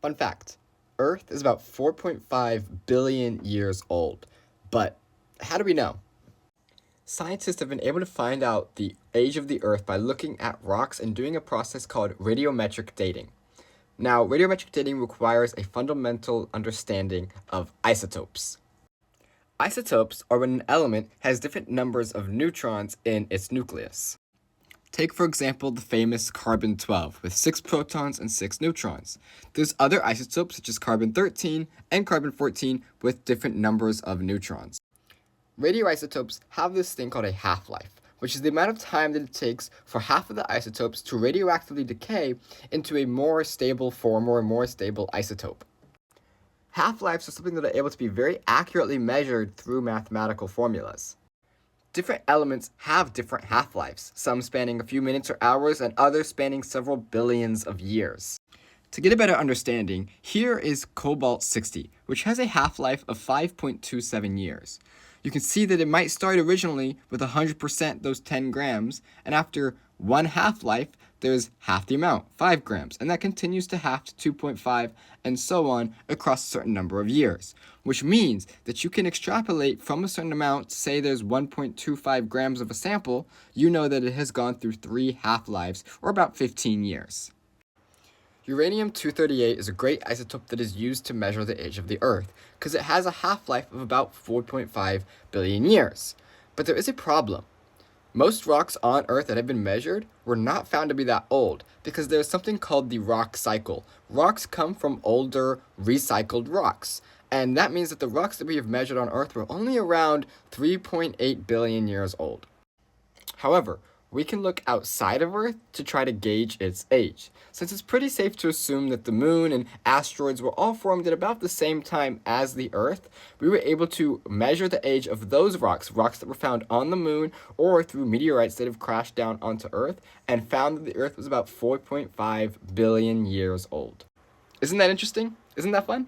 Fun fact, Earth is about 4.5 billion years old. But how do we know? Scientists have been able to find out the age of the Earth by looking at rocks and doing a process called radiometric dating. Now, radiometric dating requires a fundamental understanding of isotopes. Isotopes are when an element has different numbers of neutrons in its nucleus. Take, for example, the famous carbon-12 with 6 protons and 6 neutrons. There's other isotopes such as carbon-13 and carbon-14 with different numbers of neutrons. Radioisotopes have this thing called a half-life, which is the amount of time that it takes for half of the isotopes to radioactively decay into a more stable form or a more stable isotope. Half-lives are something that are able to be very accurately measured through mathematical formulas. Different elements have different half-lives, some spanning a few minutes or hours and others spanning several billions of years. To get a better understanding, here is cobalt-60, which has a half-life of 5.27 years. You can see that it might start originally with 100% those 10 grams, and after one half-life, there's half the amount, 5 grams, and that continues to half to 2.5, and so on across a certain number of years, which means that you can extrapolate from a certain amount, say there's 1.25 grams of a sample, you know that it has gone through 3 half-lives, or about 15 years. Uranium-238 is a great isotope that is used to measure the age of the Earth, because it has a half-life of about 4.5 billion years. But there is a problem. Most rocks on Earth that have been measured were not found to be that old, because there is something called the rock cycle. Rocks come from older, recycled rocks, and that means that the rocks that we have measured on Earth were only around 3.8 billion years old. However, we can look outside of Earth to try to gauge its age, since it's pretty safe to assume that the moon and asteroids were all formed at about the same time as the Earth. We were able to measure the age of those rocks that were found on the moon or through meteorites that have crashed down onto Earth, and found that the Earth was about 4.5 billion years old. Isn't that interesting? Isn't that fun?